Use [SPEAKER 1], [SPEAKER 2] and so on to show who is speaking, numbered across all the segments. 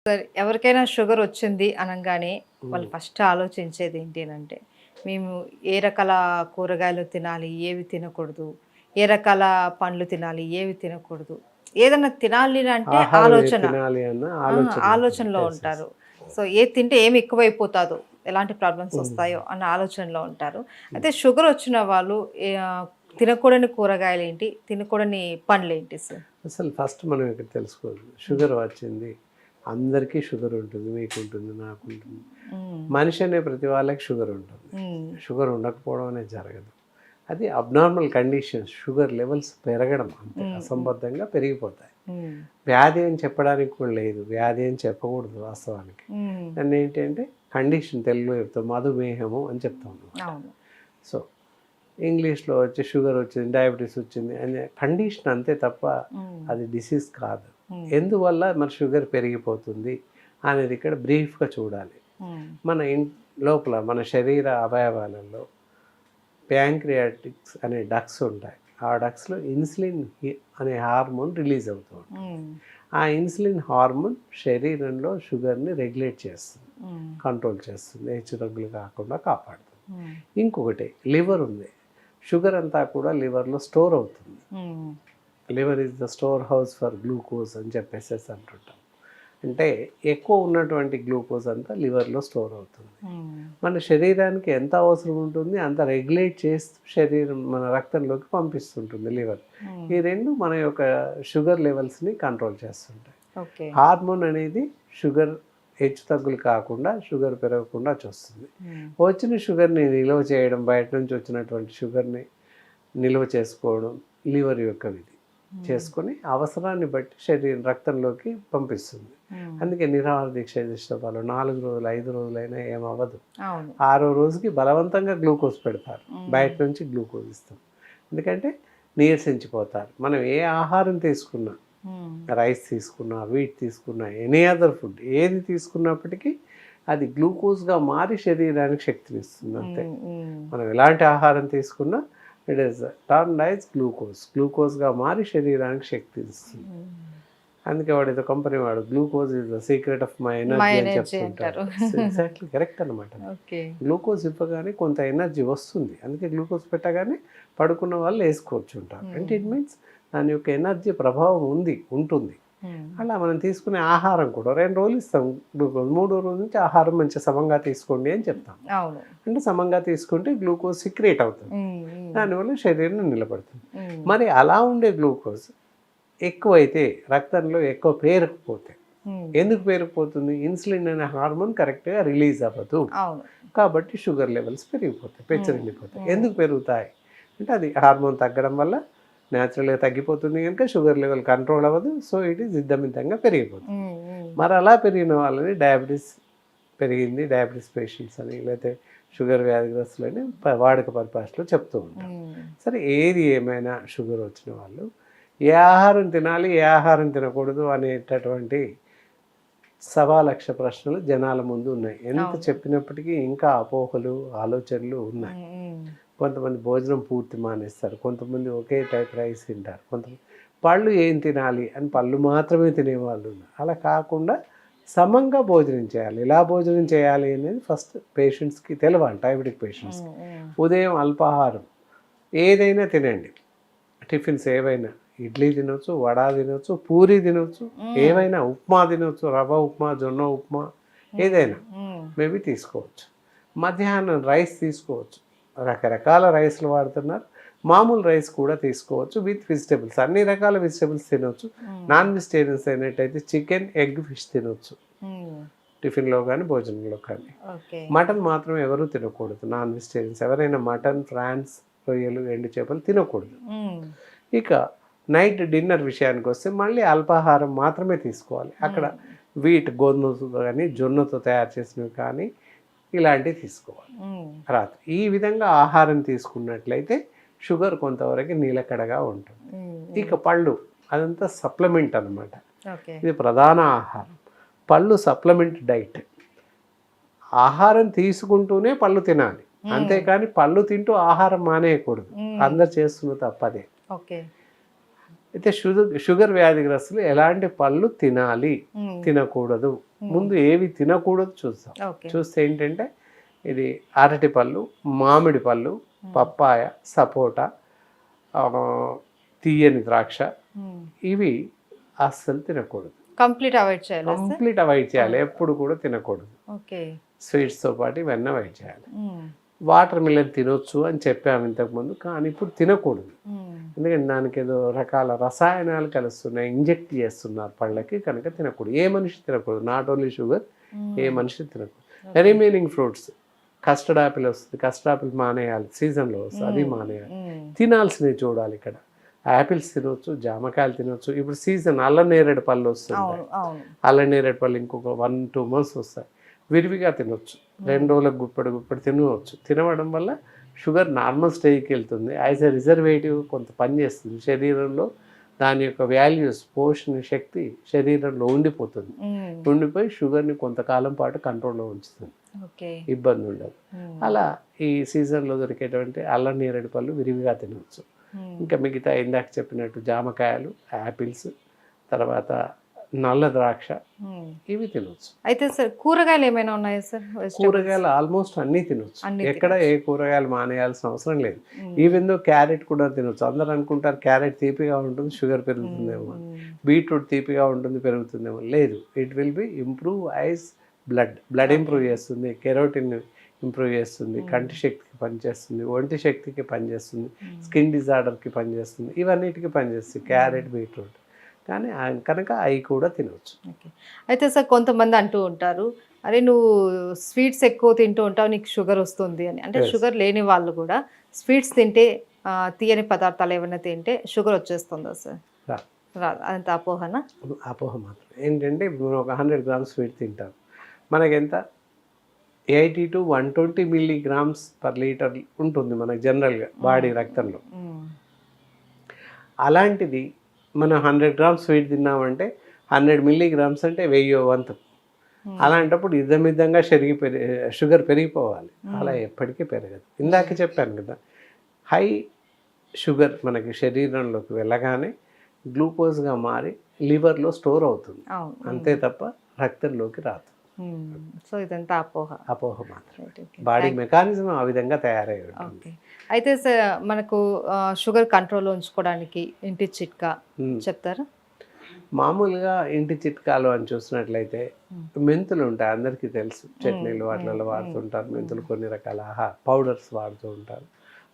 [SPEAKER 1] సరే ఎవరికైనా షుగర్ వచ్చింది అనంగానే వాళ్ళు ఫస్ట్ ఆలోచించేది ఏంటి అనంటే మేము ఏ రకాల కూరగాయలు తినాలి, ఏవి తినకూడదు, ఏ రకాల పండ్లు తినాలి, ఏవి తినకూడదు, ఏదైనా తినాలి అంటే
[SPEAKER 2] ఆహారం ఏది
[SPEAKER 1] ఆలోచన
[SPEAKER 2] తినాలి అన్న ఆలోచన ఉంటుంది.
[SPEAKER 1] ఆలోచనలో
[SPEAKER 2] Yes, yes.
[SPEAKER 1] ఉంటారు. సో ఏది తింటే ఏమి ఎక్కువైపోతాదో, ఎలాంటి ప్రాబ్లమ్స్ వస్తాయో అన్న ఆలోచనలో ఉంటారు. అయితే షుగర్ వచ్చిన వాళ్ళు తినకూడని కూరగాయలు ఏంటి, తినకూడని పండ్లు ఏంటి సార్?
[SPEAKER 2] అసలు ఫస్ట్ మనం ఇక్కడ తెలుసుకోవాలి, షుగర్ వచ్చింది, అందరికీ షుగర్ ఉంటుంది, మీకు ఉంటుంది, నాకు ఉంటుంది. మనిషి అనే ప్రతి వాళ్ళకి షుగర్ ఉంటుంది. షుగర్ ఉండకపోవడం అనేది జరగదు. అది అబ్నార్మల్ కండిషన్స్, షుగర్ లెవెల్స్ పెరగడం అంతే, అసంబద్ధంగా పెరిగిపోతాయి. వ్యాధి అని చెప్పడానికి కూడా లేదు, వ్యాధి అని చెప్పకూడదు వాస్తవానికి. దాన్ని ఏంటంటే కండిషన్, తెలుగులో చెప్తాం మధుమేహము అని చెప్తాం. సో ఇంగ్లీష్లో వచ్చి షుగర్ వచ్చింది, డయాబెటీస్ వచ్చింది అనే కండిషన్ అంతే తప్ప అది డిసీజ్ కాదు. ఎందువల్ల మన షుగర్ పెరిగిపోతుంది అనేది ఇక్కడ బ్రీఫ్గా చూడాలి. మన లోపల మన శరీర అవయవాలలో ప్యాంక్రియాటిక్స్ అనే డక్స్ ఉంటాయి. ఆ డక్స్లో ఇన్సులిన్ అనే హార్మోన్ రిలీజ్ అవుతూ ఉంటుంది. ఆ ఇన్సులిన్ హార్మోన్ శరీరంలో షుగర్ని రెగ్యులేట్ చేస్తుంది, కంట్రోల్ చేస్తుంది, హెచ్చుతగ్గులు కాకుండా కాపాడుతుంది. ఇంకొకటి లివర్ ఉంది. షుగర్ అంతా కూడా లివర్లో స్టోర్ అవుతుంది. Liver is the store house for glucose అని చెప్పేసి అంటుంటాం. అంటే ఎక్కువ ఉన్నటువంటి గ్లూకోజ్ అంతా లివర్లో స్టోర్ అవుతుంది. మన శరీరానికి ఎంత అవసరం ఉంటుంది అంత రెగ్యులేట్ చేస్తూ శరీరం మన రక్తంలోకి పంపిస్తుంటుంది లివర్. ఈ రెండు మన యొక్క షుగర్ లెవెల్స్ని కంట్రోల్ చేస్తుంటాయి. హార్మోన్ అనేది షుగర్ హెచ్చు తగ్గులు కాకుండా, షుగర్ పెరగకుండా చూస్తుంది. వచ్చిన షుగర్ని నిల్వ చేయడం, బయట నుంచి వచ్చినటువంటి షుగర్ని నిల్వ చేసుకోవడం లివర్ యొక్క విధి. చేసుకొని అవసరాన్ని బట్టి శరీరం రక్తంలోకి పంపిస్తుంది. అందుకే నిరాహార దీక్ష చేసిన వాళ్ళు 4 రోజులు 5 రోజులైనా ఏమవ్వదు. 6వ రోజుకి బలవంతంగా గ్లూకోజ్ పెడతారు, బయట నుంచి గ్లూకోజ్ ఇస్తాం. ఎందుకంటే నీరసించిపోతారు. మనం ఏ ఆహారం తీసుకున్నా, రైస్ తీసుకున్నా, వీట్ తీసుకున్నా, ఎనీ అదర్ ఫుడ్ ఏది తీసుకున్నప్పటికీ అది గ్లూకోజ్గా మారి శరీరానికి శక్తిని ఇస్తుంది అంతే. మనం ఎలాంటి ఆహారం తీసుకున్నా ఇట్ ఈస్ టర్న్డ్ యాజ్ గ్లూకోజ్గా మారి శరీరానికి శక్తి ఇస్తుంది. అందుకే వాడు ఏదో కంపెనీ వాడు glucose is the secret of my energy అని చెప్తుంటారు. ఎగ్జాక్ట్లీ కరెక్ట్ అనమాట. గ్లూకోజ్ ఇవ్వగానే కొంత ఎనర్జీ వస్తుంది. అందుకే గ్లూకోజ్ పెట్టగానే పడుకున్న వాళ్ళు వేసుకోవచ్చు ఉంటారు. అంటే ఇట్ మీన్స్ దాని యొక్క ఎనర్జీ ప్రభావం ఉంటుంది. అలా మనం తీసుకునే ఆహారం కూడా 2 రోజులు ఇస్తాం గ్లూకోజ్, 3వ రోజు నుంచి ఆహారం మంచి సమంగా తీసుకోండి అని చెప్తాం. అంటే సమంగా తీసుకుంటే గ్లూకోజ్ సిక్రేట్ అవుతుంది, దానివల్ల శరీరం నిలబడుతుంది. మరి అలా ఉండే గ్లూకోజ్ ఎక్కువైతే రక్తంలో ఎక్కువ పేరుకుపోతే, ఎందుకు పేరుకుపోతుంది? ఇన్సులిన్ అనే హార్మోన్ కరెక్ట్గా రిలీజ్ అవ్వదు కాబట్టి షుగర్ లెవెల్స్ పెరిగిపోతాయి, పెచ్చరిల్లిపోతాయి. ఎందుకు పెరుగుతాయి అంటే అది హార్మోన్ తగ్గడం వల్ల న్యాచురల్గా తగ్గిపోతుంది కనుక షుగర్ లెవెల్ కంట్రోల్ అవ్వదు. సో ఇట్ ఈస్ ఇద్దమిద్దంగా పెరిగిపోతుంది. మరి అలా పెరిగిన వాళ్ళని డయాబెటీస్ పెరిగింది, డయాబెటీస్ పేషెంట్స్ అని, లేకపోతే షుగర్ వ్యాధిగ్రస్తులని వాడుక పరిభాషలో చెప్తూ ఉంటాం. సరే ఏది ఏమైనా షుగర్ వచ్చిన వాళ్ళు ఏ ఆహారం తినాలి, ఏ ఆహారం తినకూడదు అనేటటువంటి 1,00,000 ప్రశ్నలు జనాల ముందు ఉన్నాయి. ఎంత చెప్పినప్పటికీ ఇంకా అపోహలు, ఆలోచనలు ఉన్నాయి. కొంతమంది భోజనం పూర్తి మానేస్తారు, కొంతమంది ఒకే టైప్ రైస్ తింటారు, కొంతమంది పళ్ళు ఏం తినాలి అని పళ్ళు మాత్రమే తినేవాళ్ళు ఉన్నారు. అలా కాకుండా సమంగా భోజనం చేయాలి. ఎలా భోజనం చేయాలి అనేది ఫస్ట్ పేషెంట్స్కి తెలవాలి. డయాబెటిక్ పేషెంట్స్కి ఉదయం అల్పాహారం ఏదైనా తినండి, టిఫిన్స్ ఏవైనా, ఇడ్లీ తినొచ్చు, వడ తినొచ్చు, పూరి తినొచ్చు, ఏవైనా ఉప్మా తినొచ్చు, రవ్వ ఉప్మా, జొన్న ఉప్మా ఏదైనా మేబీ తీసుకోవచ్చు. మధ్యాహ్నం రైస్ తీసుకోవచ్చు, రకరకాల రైస్లు వాడుతున్నారు, మామూలు రైస్ కూడా తీసుకోవచ్చు విత్ వెజిటేబుల్స్, అన్ని రకాల వెజిటేబుల్స్ తినవచ్చు. నాన్ వెజిటేరియన్స్ అయినట్టయితే చికెన్, ఎగ్, ఫిష్ తినవచ్చు టిఫిన్లో కానీ భోజనంలో కానీ. మటన్ మాత్రం ఎవరు తినకూడదు. నాన్ వెజిటేరియన్స్ ఎవరైనా మటన్, ఫ్రాన్స్, రొయ్యలు, ఎండు చేపలు తినకూడదు. ఇక నైట్ డిన్నర్ విషయానికి వస్తే మళ్ళీ అల్పాహారం మాత్రమే తీసుకోవాలి. అక్కడ వీట్, గోధుమతో కానీ జొన్నతో తయారు చేసినవి కానీ ఇలాంటివి తీసుకోవాలి రాత్రి. ఈ విధంగా ఆహారం తీసుకున్నట్లయితే షుగర్ కొంతవరకు నిలకడగా ఉంటుంది. ఇక పళ్ళు అదంతా సప్లిమెంట్ అనమాట. ఇది ప్రధాన ఆహారం. పళ్ళు సప్లిమెంట్ డైట్. ఆహారం తీసుకుంటూనే పళ్ళు తినాలి, అంతేకాని పళ్ళు తింటూ ఆహారం మానేయకూడదు. అందరు చేస్తున్న తప్పదే. అయితే షుగర్ వ్యాధిగ్రస్తులు ఎలాంటి పళ్ళు తినాలి, తినకూడదు, ముందు ఏవి తినకూడదు చూస్తాం.
[SPEAKER 1] ఓకే.
[SPEAKER 2] చూస్తే ఏంటంటే ఇది అరటి పళ్ళు, మామిడి పళ్ళు, పప్పాయ, సపోటా, తీయని ద్రాక్ష, ఇవి అస్సలు తినకూడదు.
[SPEAKER 1] కంప్లీట్ అవాయిడ్ చేయాలి.
[SPEAKER 2] కంప్లీట్ అవాయిడ్ చేయాలి, ఎప్పుడు కూడా తినకూడదు.
[SPEAKER 1] ఓకే.
[SPEAKER 2] స్వీట్స్తో పాటు ఇవన్నీ అవాయిడ్ చేయాలి. వాటర్ మిలన్ తినొచ్చు అని చెప్పాము ఇంతకుముందు, కానీ ఇప్పుడు తినకూడదు. ఎందుకంటే దానికి ఏదో రకాల రసాయనాలు కలుస్తున్నాయి, ఇంజెక్ట్ చేస్తున్నారు పళ్ళకి, కనుక తినకూడదు. ఏ మనిషి తినకూడదు, నాట్ ఓన్లీ షుగర్, ఏ మనిషి తినకూడదు. రిమైనింగ్ ఫ్రూట్స్, కస్టర్డ్ ఆపిల్ వస్తుంది, కస్టర్డ్ ఆపిల్ మానేయాలి, సీజన్లో వస్తుంది, అది మానేయాలి. తినాల్సినవి చూడాలి. ఇక్కడ యాపిల్స్ తినొచ్చు, జామకాయలు తినొచ్చు. ఇప్పుడు సీజన్ అల్లం నేరేడు పళ్ళు వస్తుంది, అల్లం నేరేడు పళ్ళు ఇంకొక 1-2 months వస్తాయి. విరివిగా తినొచ్చు, 2 రోజులకు గుప్పెడు తినవచ్చు. తినవడం వల్ల షుగర్ నార్మల్ స్టేజ్కి వెళ్తుంది. యాజ్ ఎ రిజర్వేటివ్ కొంత పనిచేస్తుంది శరీరంలో. దాని యొక్క వాల్యూస్, పోషణ శక్తి శరీరంలో ఉండిపోతుంది. ఉండిపోయి షుగర్ని కొంతకాలం పాటు కంట్రోల్లో ఉంచుతుంది, ఇబ్బంది ఉండదు. అలా ఈ సీజన్లో దొరికేటువంటి అల్లం నేరేడు పళ్ళు విరివిగా తినవచ్చు. ఇంకా మిగతా ఇందాక చెప్పినట్టు జామకాయలు, యాపిల్స్, తర్వాత నల్ల ద్రాక్ష, ఇవి తినవచ్చు.
[SPEAKER 1] అయితే సార్ కూరగాయలు ఏమైనా ఉన్నాయా సార్?
[SPEAKER 2] కూరగాయలు ఆల్మోస్ట్ అన్నీ తినవచ్చు. ఎక్కడ ఏ కూరగాయలు మానేయాల్సిన అవసరం లేదు. ఈవెన్ దో క్యారెట్ కూడా తినవచ్చు. అందరూ అనుకుంటారు క్యారెట్ తీపిగా ఉంటుంది, షుగర్ పెరుగుతుందేమో. బీట్రూట్ తీపిగా ఉంటుంది, పెరుగుతుందేమో. లేదు, it will be improve ice, blood improve చేస్తుంది, కెరోటిన్ ఇంప్రూవ్ చేస్తుంది, కంటి శక్తికి పనిచేస్తుంది, ఒంటి శక్తికి పనిచేస్తుంది, స్కిన్ డిజార్డర్కి పనిచేస్తుంది, ఇవన్నిటికీ పనిచేస్తుంది క్యారెట్, బీట్రూట్. కానీ కనుక అవి కూడా తినవచ్చు.
[SPEAKER 1] ఓకే. అయితే సార్ కొంతమంది అంటూ ఉంటారు, అరే నువ్వు స్వీట్స్ ఎక్కువ తింటూ ఉంటావు, నీకు షుగర్ వస్తుంది అని. అంటే షుగర్ లేని వాళ్ళు కూడా స్వీట్స్ తింటే, తీయని పదార్థాలు ఏమైనా తింటే షుగర్ వచ్చేస్తుందా సార్? రాదు. అంత అపోహనా?
[SPEAKER 2] అపోహ మాత్రం. ఏంటంటే ఇప్పుడు ఒక 100 grams స్వీట్ తింటారు, మనకి ఎంత 80 to 120 milligrams per liter ఉంటుంది మనకు జనరల్గా బాడీ రక్తంలో. అలాంటిది మనం 100 grams స్వీట్ తిన్నామంటే 100 milligrams అంటే 1000వ వంతు. అలాంటప్పుడు యుద్ధమిద్దంగా షుగర్ పెరిగిపోవాలి. అలా ఎప్పటికీ పెరగదు. ఇందాక చెప్పాను కదా, హై షుగర్ మనకి శరీరంలోకి వెళ్ళగానే గ్లూకోజ్గా మారి లివర్లో స్టోర్ అవుతుంది, అంతే తప్ప రక్తంలోకి రాదు.
[SPEAKER 1] సో ఇదంతా
[SPEAKER 2] అపోహ మాత్రం. బాడీ మెకానిజం ఆ విధంగా తయారై ఉంటుంది.
[SPEAKER 1] అయితే సార్ మనకు షుగర్ కంట్రోల్లో ఉంచుకోవడానికి ఇంటి చిట్కా చెప్తారా?
[SPEAKER 2] మామూలుగా ఇంటి చిట్కాలు అని చూసినట్లయితే మెంతులు ఉంటాయి, అందరికీ తెలుసు. చట్నీలు వాటిలలో వాడుతుంటారు మెంతులు, కొన్ని రకాల పౌడర్స్ వాడుతూ ఉంటారు.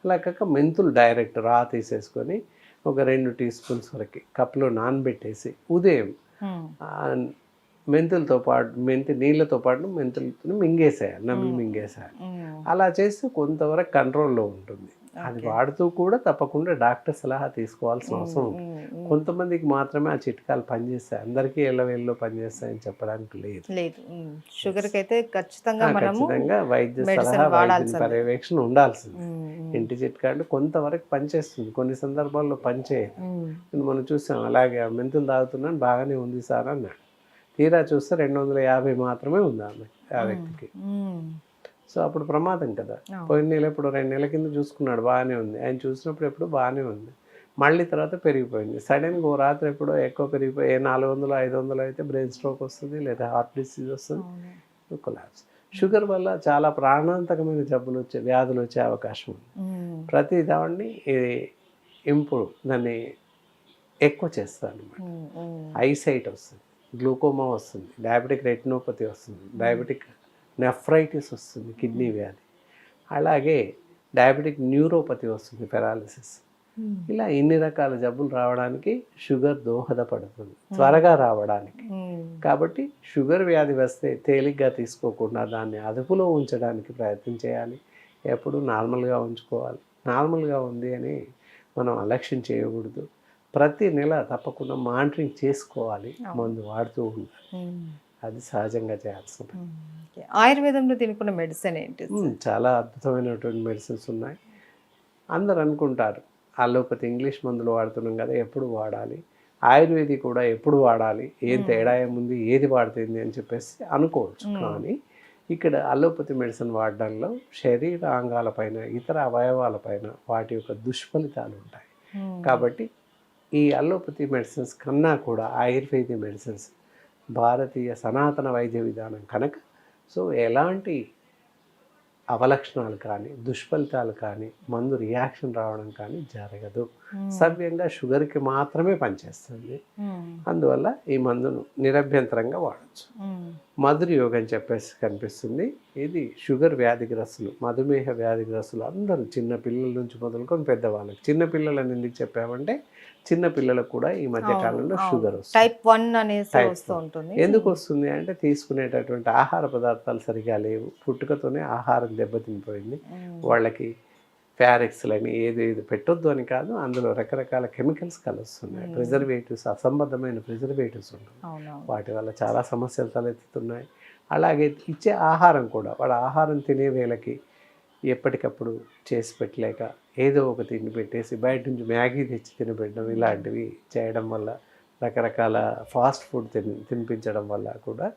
[SPEAKER 2] అలా కాక మెంతులు డైరెక్ట్ రా తీసేసుకొని ఒక 2 teaspoons వరకు కప్పులో నానబెట్టేసి ఉదయం మెంతులతో పాటు నీళ్ళతో పాటు మెంతులతో మింగేసేయాలి, నమ్మి మింగేసేయాలి. అలా చేస్తే కొంతవరకు కంట్రోల్లో ఉంటుంది. అది వాడుతూ కూడా తప్పకుండా డాక్టర్ సలహా తీసుకోవాల్సిన అవసరం ఉంటుంది. కొంతమందికి మాత్రమే ఆ చిట్కాలు పనిచేస్తాయి, అందరికీ ఎల్లవేళ్ళలో పనిచేస్తాయని చెప్పడానికి లేదు.
[SPEAKER 1] షుగర్కి అయితే ఖచ్చితంగా
[SPEAKER 2] వైద్య సలహా, వైద్య పర్యవేక్షణ ఉండాల్సింది. ఇంటి చిట్కాలు కొంతవరకు పనిచేస్తుంది, కొన్ని సందర్భాల్లో పనిచేయదు. మనం చూసాం, అలాగే మెంతులు తాగుతున్నాను బాగానే ఉంది సార్ అన్నాడు, తీరా చూస్తే 250 మాత్రమే ఉంది ఆ వ్యక్తికి. సో అప్పుడు ప్రమాదం కదా. పోయిన నెల ఎప్పుడు 2 నెలల కింద చూసుకున్నాడు, బాగానే ఉంది. ఆయన చూసినప్పుడు ఎప్పుడు బాగానే ఉంది, మళ్ళీ తర్వాత పెరిగిపోయింది. సడన్గా ఓ రాత్రి ఎప్పుడో ఎక్కువ పెరిగిపోయి 400-500 అయితే బ్రెయిన్ స్ట్రోక్ వస్తుంది, లేదా హార్ట్ డిసీజ్ వస్తుంది, కొలాప్స్. షుగర్ వల్ల చాలా ప్రాణాంతకమైన వ్యాధులు వచ్చే అవకాశం ఉంది. ప్రతి దాన్ని ఇది దాన్ని ఎక్కువ చేస్తారు అనమాట. ఐసైట్ వస్తుంది, గ్లూకోమా వస్తుంది, డయాబెటిక్ రెటినోపతి వస్తుంది, డయాబెటిక్ నెఫ్రైటిస్ వస్తుంది, కిడ్నీ వ్యాధి, అలాగే డయాబెటిక్ న్యూరోపతి వస్తుంది, పెరాలిసిస్. ఇలా ఇన్ని రకాల జబ్బులు రావడానికి షుగర్ దోహదపడుతుంది, త్వరగా రావడానికి. కాబట్టి షుగర్ వ్యాధి వస్తే తేలిగ్గా తీసుకోకుండా దాన్ని అదుపులో ఉంచడానికి ప్రయత్నం చేయాలి. ఎప్పుడు నార్మల్గా ఉంచుకోవాలి. నార్మల్గా ఉంది అని మనం అలక్ష్యం చేయకూడదు. ప్రతి నెల తప్పకుండా మానిటరింగ్ చేసుకోవాలి, మందు వాడుతూ ఉండాలి. అది సహజంగా చేయాల్సిన.
[SPEAKER 1] ఆయుర్వేదంలో తినుకున్న మెడిసిన్ ఏంటి?
[SPEAKER 2] చాలా అద్భుతమైనటువంటి మెడిసిన్స్ ఉన్నాయి. అందరు అనుకుంటారు అలోపతి ఇంగ్లీష్ మందులు వాడుతున్నాం కదా, ఎప్పుడు వాడాలి, ఆయుర్వేదిక్ కూడా ఎప్పుడు వాడాలి, ఏం తేడా ఏముంది, ఏది వాడుతుంది అని చెప్పేసి అనుకోవచ్చు. కానీ ఇక్కడ అలోపతి మెడిసిన్ వాడడంలో శరీరాంగాలపైన, ఇతర అవయవాలపైన వాటి యొక్క దుష్ఫలితాలు ఉంటాయి. కాబట్టి ఈ అలోపతి మెడిసిన్స్ కన్నా కూడా ఆయుర్వేద మెడిసిన్స్ భారతీయ సనాతన వైద్య విధానం కనుక సో ఎలాంటి అవలక్షణాలు కానీ దుష్ఫలితాలు కానీ మందు రియాక్షన్ రావడం కానీ జరగదు. సవ్యంగా షుగర్కి మాత్రమే పనిచేస్తుంది. అందువల్ల ఈ మందును నిరభ్యంతరంగా వాడచ్చు. మధుర యోగం అని చెప్పేసి కనిపిస్తుంది. ఇది షుగర్ వ్యాధిగ్రస్తులు, మధుమేహ వ్యాధిగ్రస్తులు అందరూ చిన్న పిల్లల నుంచి మొదలుకొని పెద్దవాళ్ళకి. చిన్న పిల్లలని ఎందుకు చెప్పామంటే చిన్న పిల్లలకు కూడా ఈ మధ్య కాలంలో షుగర్ వస్తుంది.
[SPEAKER 1] టైప్ 1 అనేసి వస్తూ ఉంటుంది.
[SPEAKER 2] ఎందుకు వస్తుంది అంటే తీసుకునేటటువంటి ఆహార పదార్థాలు సరిగా లేవు, పుట్టుకతోనే ఆహారం దెబ్బతినిపోయింది. వాళ్ళకి ప్యారెక్స్లని ఏది పెట్టొద్దు అని కాదు, అందులో రకరకాల కెమికల్స్ కలుస్తున్నాయి, ప్రిజర్వేటివ్స్, అసంబద్ధమైన ప్రిజర్వేటివ్స్ ఉన్నాయి. వాటి వల్ల చాలా సమస్యలు తలెత్తుతున్నాయి. అలాగే ఇచ్చే ఆహారం కూడా, వాడు ఆహారం తినే వేళకి ఎప్పటికప్పుడు చేసి పెట్టలేక ఏదో ఒక తిండి పెట్టేసి బయట నుంచి మ్యాగీ తెచ్చి తినబెట్టడం, ఇలాంటివి చేయడం వల్ల, రకరకాల ఫాస్ట్ ఫుడ్ తినిపించడం వల్ల కూడా